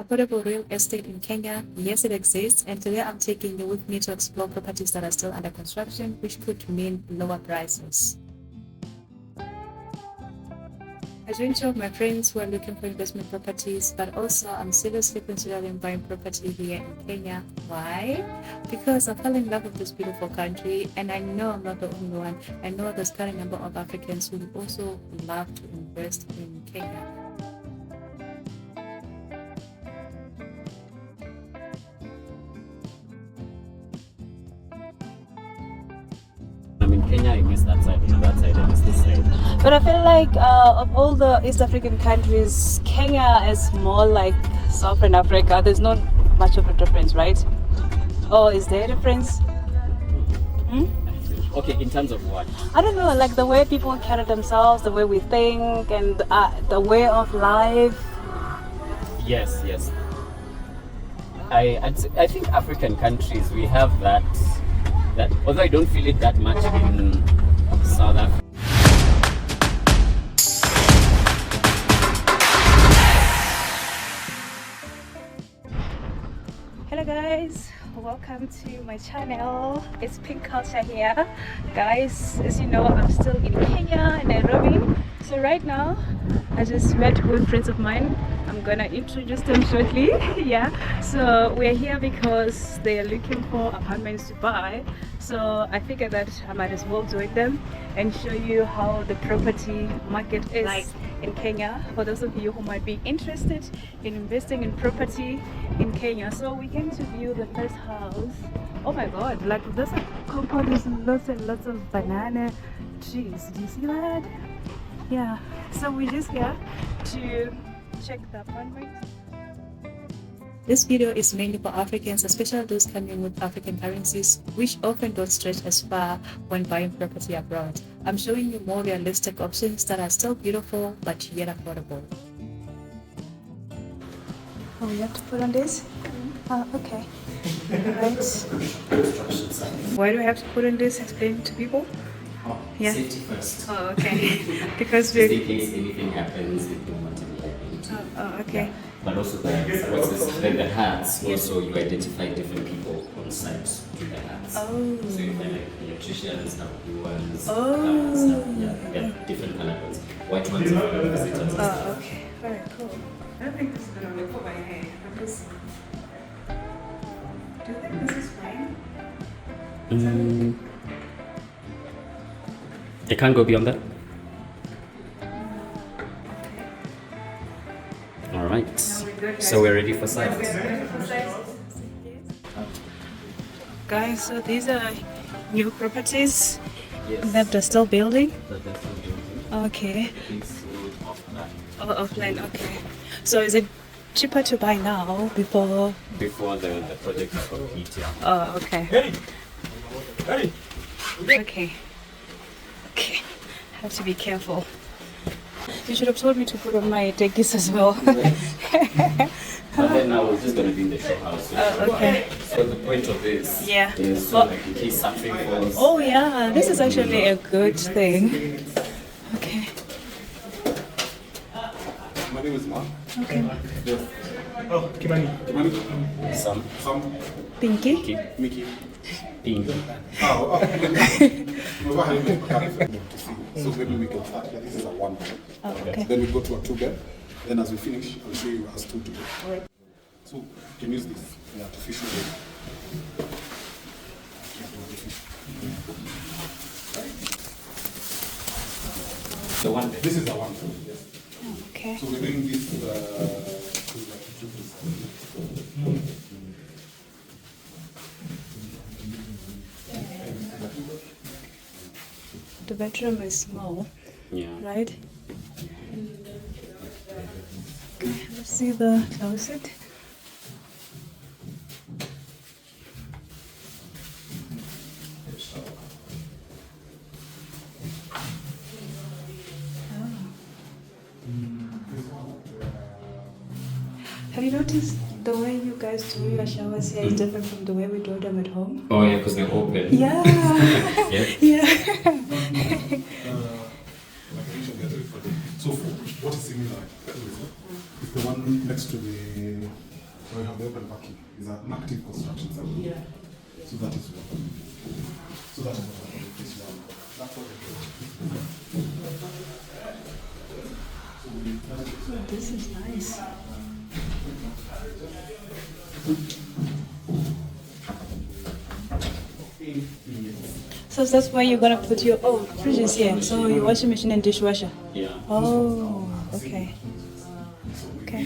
Affordable real estate in Kenya, yes, it exists, and today I'm taking you with me to explore properties that are still under construction, which could mean lower prices. I joined two of my friends who are looking for investment properties, but also I'm seriously considering buying property here in Kenya. Why? Because I fell in love with this beautiful country, and I know I'm not the only one. I know there's quite a number of Africans who also love to invest in Kenya. I'm in Kenya, I miss that side. That side, I miss this side. But I feel like of all the East African countries, Kenya is more like Southern Africa. There's not much of a difference, right? Oh, is there a difference? Okay, in terms of what? I don't know, like the way people carry themselves, the way we think, and the way of life. Yes. I think African countries, we have that, although I don't feel it that much in South Africa. Hello guys, welcome to my channel. It's Pink Culture here. Guys, as you know, I'm still in Kenya, Nairobi. So right now, I just met with friends of mine. I'm gonna introduce them shortly. Yeah, so we're here because they are looking for apartments to buy. So I figured that I might as well join them and show you how the property market is in Kenya, for those of you who might be interested in investing in property in Kenya. So we came to view the first house. Oh my god, like there's a compound, there's lots and lots of banana trees. Do you see that? Yeah, so we're just here to check the apartment. This video is mainly for Africans, especially those coming with African currencies, which often don't stretch as far when buying property abroad. I'm showing you more realistic options that are still beautiful but yet affordable. Oh, we have to put on this? Okay. Right. Why do I have to put on this? Explain to people? Yeah. Safety first. Oh, okay. Because Just in case anything happens, we don't want to be liable. Oh, okay. Yeah. But also the hats, also you identify different people on site to the hats. Oh. So you find like electricians, have blue ones, Oh. different colored ones. White ones are for visitors. Oh, okay. Very cool. I don't think this is gonna work for my hair. Do you think this is fine? It can't go beyond that. All right. So we're ready for sight. Guys, so these are new properties Yes. that they're still building. That's what we're doing. Okay. It's offline. Oh, offline. Okay. So is it cheaper to buy now before? Before the project is complete, yeah. Oh, okay. Hey! Okay. Okay. Have to be careful. You should have told me to put on my tegis as well. But then now we're just going to be in the show house. So Okay. So the point of this Yeah. is so like in case something falls. Oh yeah, this is actually a good thing. Okay. My name is Mark. Okay. Yes. Oh, Kimani. Kimani. Some Pinky. keep Mickey. being. Oh. So maybe we can start. This is a one bed. Oh, okay. Then we go to a two bed. Then as we finish, I'll show you as two to bed. All right. So you can use this. The artificial bed. The one bed. This is the one bed. Yes. Okay. So we're doing this. The bedroom is small, Yeah. right? Okay, let's see the closet. Have you noticed the way you guys do your showers here is different from the way we do them at home? Oh yeah, because they're open. Yeah. Yeah. Yeah. So what is similar is the one next to the So we have the open parking. Is an active construction site. Yeah. So that is what. So that is what this one. That's what Oh, this is nice. So that's where you're gonna put your fridge is here. So your washing machine and dishwasher. Yeah. Oh, okay. Okay.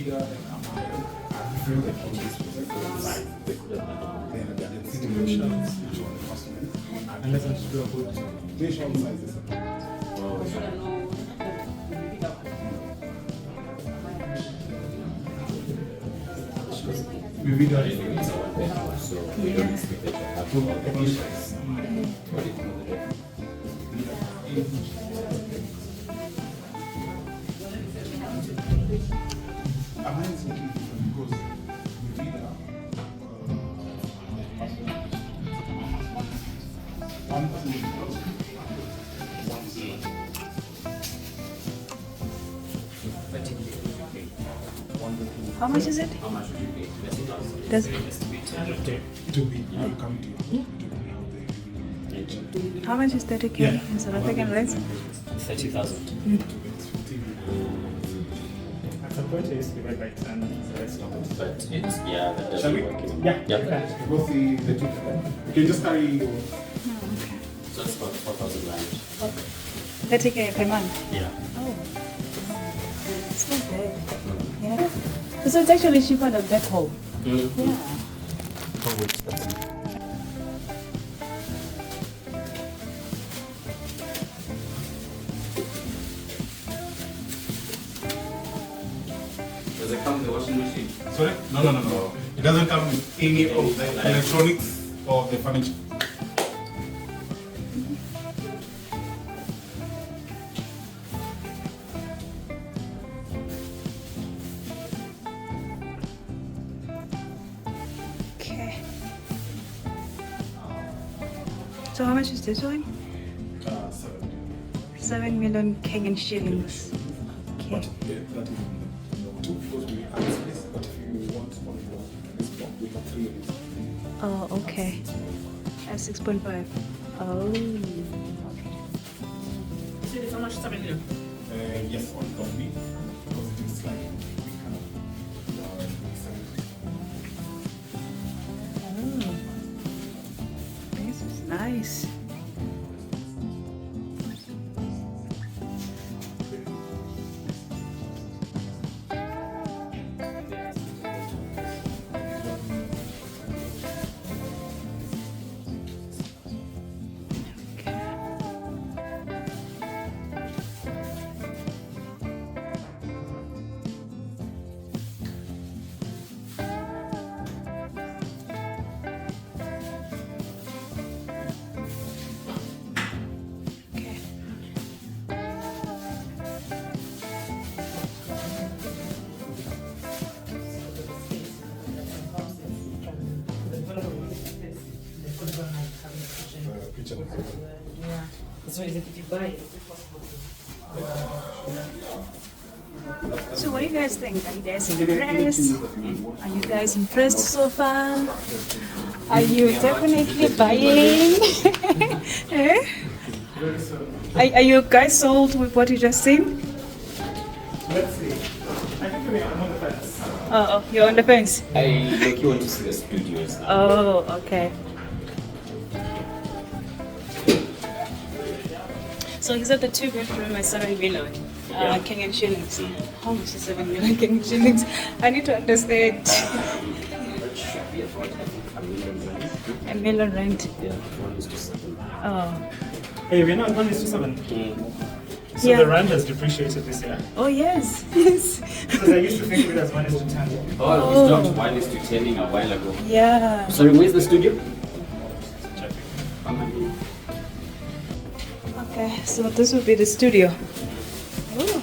We don't really use our bedroom, so we don't expect that you have all the dishes. What is How much is it? How much would you pay? Does it will be come to how much is 30K in South African rands? 30,000. At some point, I used to divide by 10, so that's not it. But it's, yeah, that Shall doesn't we? work anymore. Yeah, Yeah. both the two. You can just carry your So it's about 4,000 rand. 30K per month. Yeah. Oh, it's not bad. Yeah. So it's actually cheaper than back home. Yeah. Does it come with the washing machine? Sorry? No. It doesn't come with any of the electronics or the furniture. Okay. So how much is this one? 7 million Kenyan shillings. Okay. But that is two because we have space. But if you want one floor, this block we have 3 units. Oh, okay. At 6.5. Oh. Okay. So it's how much? 7 million? Yes, on me because it is like we kind of Oh. This is nice. Okay. kitchen. So is it if you buy it? So what do you guys think? Are you guys impressed? Are you guys impressed so far? Are you definitely buying? Eh? Are you guys sold with what you just seen? Let's see. I think I'm on the fence. Oh, you're on the fence. I like you want to see the studios now. Oh, okay. So is that the 2-bedroom at 7 million Kenyan shillings? How much is 7 million Kenyan shillings? I need to understand. That should be about, I think, a million rand. A million rent. Yeah, 1:7. Oh. Hey, we're not 1:7. So Yeah. the rand has depreciated this year. Oh yes, yes. Because I used to think of it as 1:10. Oh, we stopped 1:10 a while ago. Yeah. Sorry, where's the studio? Okay, so this will be the studio. Ooh.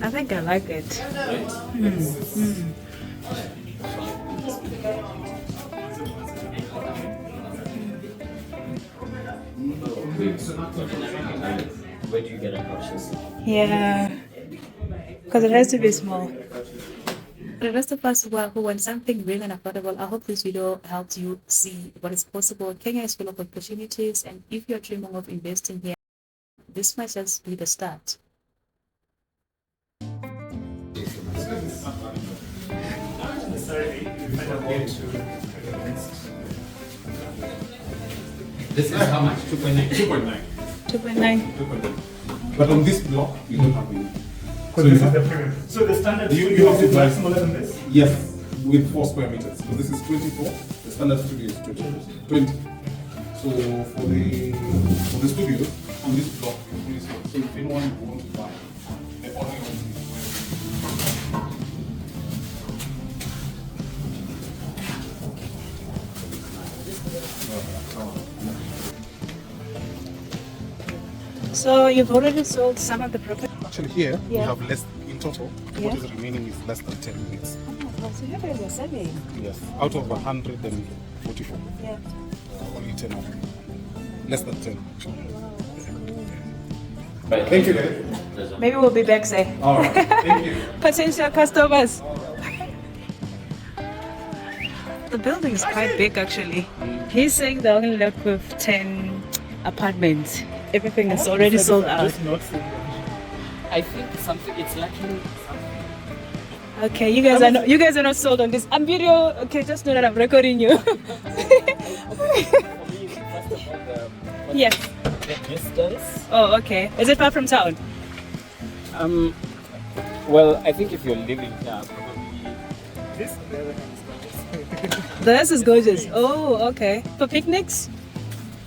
I think I like it. Wait, where do you get a couches? Yeah, because it has to be small. For the rest of us who want something real and affordable, I hope this video helped you see what is possible. Kenya is full of opportunities, and if you're dreaming of investing here, this might just be the start. This is how much? 2.9. 2.9. 2.9. 2.9. But on this block, you don't have any. So this is the premium. So the standard You studio have to is buy- much smaller than this? Yes, with 4 square meters. So this is 24. The standard studio is 20. So for the studio, on this block, it's really small. So if anyone wants to buy, they only want to So you've already sold some of the property. Actually, here we Yeah. have less in total. Yeah. What is remaining is less than 10 units. Oh, so you guys are selling. Yes, out of 144, Yeah. only 10 are less than 10. But Thank you, guys. Maybe we'll be back, say. All right, thank you. Potential customers. The building is quite big, actually. He's saying they're only left with 10 apartments. Everything is already sold out. Just not seeing them. I think something, it's lacking Okay, you guys are not sold on this. I'm video. Okay, just know that I'm recording you. for me, first of all, Yes. the distance. Oh, okay. Is it far from town? Well, I think if you're living here, probably This, on the other hand, is gorgeous. The house is gorgeous. Oh, okay. For picnics?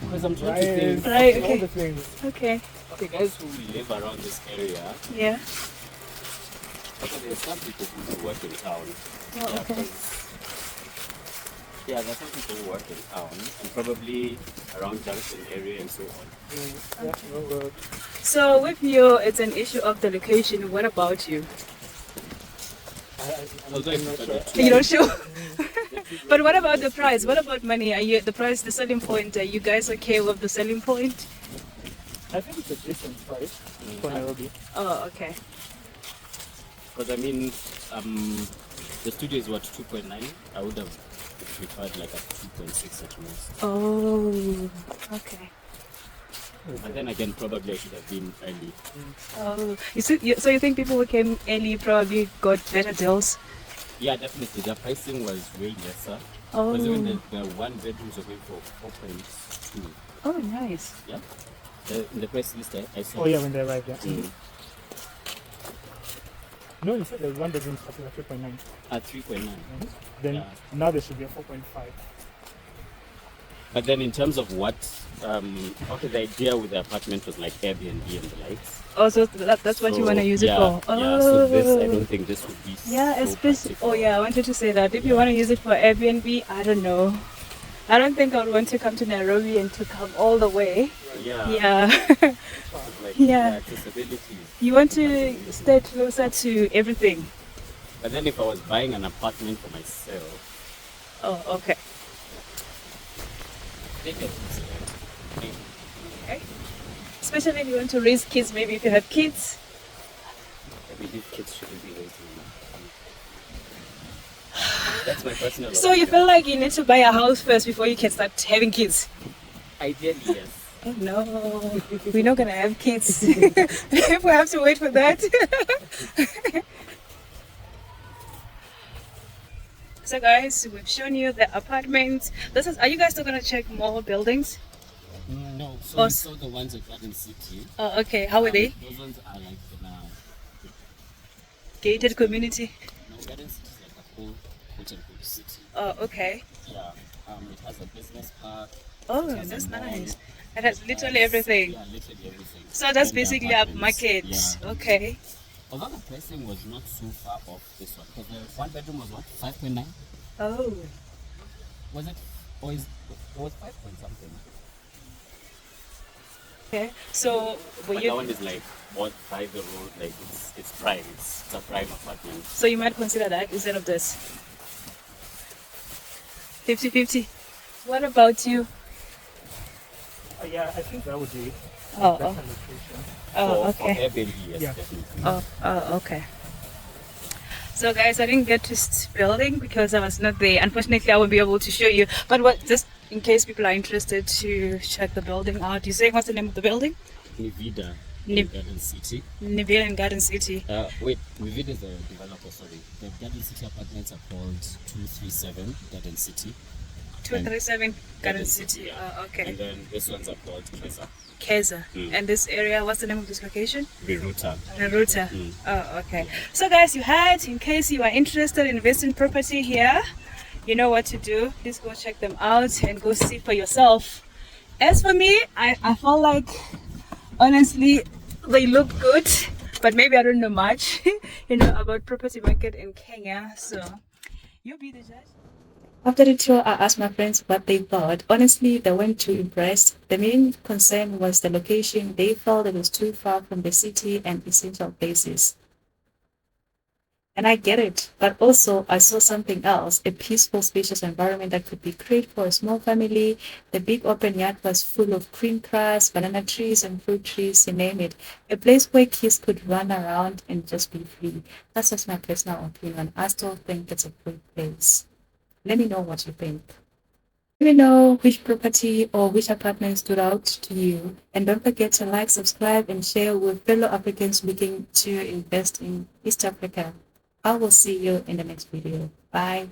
because I'm trying to think. Right, All okay. the things. Okay. Okay, guys who live around this area, Yeah. okay, there's some people who work in town. Oh, okay. Yeah, there's some people who work in town and probably around Junction area and so on. Yeah, no road. So with you, it's an issue of the location. What about you? Although I'm not sure. You're not sure? But what about the price? What about money? Are you the price, the selling point? Are you guys okay with the selling point? I think it's a decent price for Nairobi. Oh, okay. Because I mean, the studio is what 2.9. I would have preferred like a 2.6 at most. Oh, okay. But then again, probably I should have been early. Oh, so you think people who came early probably got better deals? Yeah, definitely. The pricing was way lesser. Oh, Because even the one bedrooms were going for 4.2. oh, nice. Yeah. In the price list I saw. Oh yeah, when they arrived, yeah. Mm. No, you said there's one bedroom starting at 3.9. At 3.9. Then Yeah. now there should be a 4.5. But then in terms of what, okay, the idea with the apartment was like Airbnb and the likes. Oh, so that's what you want to use it yeah, for? Oh. Yeah, so this, I don't think this would be Yeah, so especially. practical. Oh, yeah, I wanted to say that. If you want to use it for Airbnb, I don't know. I don't think I would want to come to Nairobi and to come all the way. Yeah. Yeah. Like, Yeah. the accessibility. You want to stay closer to everything. But then if I was buying an apartment for myself, Oh, okay. they can Okay. Especially if you want to raise kids, maybe if you have kids. I believe kids shouldn't be waiting. That's my personal So you feel like you need to buy a house first before you can start having kids? Ideally, yes. Oh, no, we're not gonna have kids. If we have to wait for that. So guys, we've shown you the apartments. Are you guys still gonna check more buildings? No, so Oh, we saw the ones at Garden City. Oh, okay. How are they? Those ones are like in a, Gated community. no, Garden City is like a whole quote-unquote city. Oh, okay. Yeah, it has a business park. Oh, it has a that's mall, nice. It has literally has- everything. Yeah, literally everything. So that's And the basically a apartments, market. Yeah. Okay. Although the pricing was not so far off this one, because the one bedroom was what, 5.9? Oh. Was it? Or is it was 5 point something? Okay. So were But you? that one is like bought by the road, like it's prime. It's a prime apartment. So you might consider that instead of this. 50-50. What about you? Yeah, I think that would be Oh, better oh, location. oh, For okay. Airbnb, yes, Yeah. definitely. Oh, okay. So guys, I didn't get to building because I was not there. Unfortunately, I won't be able to show you. But what, just in case people are interested to check the building out, you say what's the name of the building? Nivida Ni- in Garden City. Nivea and Garden City. Wait, Nivida is the developer, sorry. The Garden City apartments are called 237 Garden City. 237 Garden Garden City. City, yeah. Oh, okay. And then these ones are called Keza. Keza. Mm. And this area, what's the name of this location? Biruta. Naruto. Mm. Oh, okay. So guys, you heard, in case you are interested in investing property here, you know what to do. Please go check them out and go see for yourself. As for me, I felt like, honestly, they look good, but maybe I don't know much, about property market in Kenya. So you be the judge. After the tour, I asked my friends what they thought. Honestly, they weren't too impressed. The main concern was the location. They felt it was too far from the city and essential places. And I get it. But also, I saw something else, a peaceful, spacious environment that could be great for a small family. The big open yard was full of green grass, banana trees, and fruit trees, you name it. A place where kids could run around and just be free. That's just my personal opinion. I still think it's a great place. Let me know what you think. Let me know which property or which apartment stood out to you. And don't forget to like, subscribe, and share with fellow Africans looking to invest in East Africa. I will see you in the next video. Bye.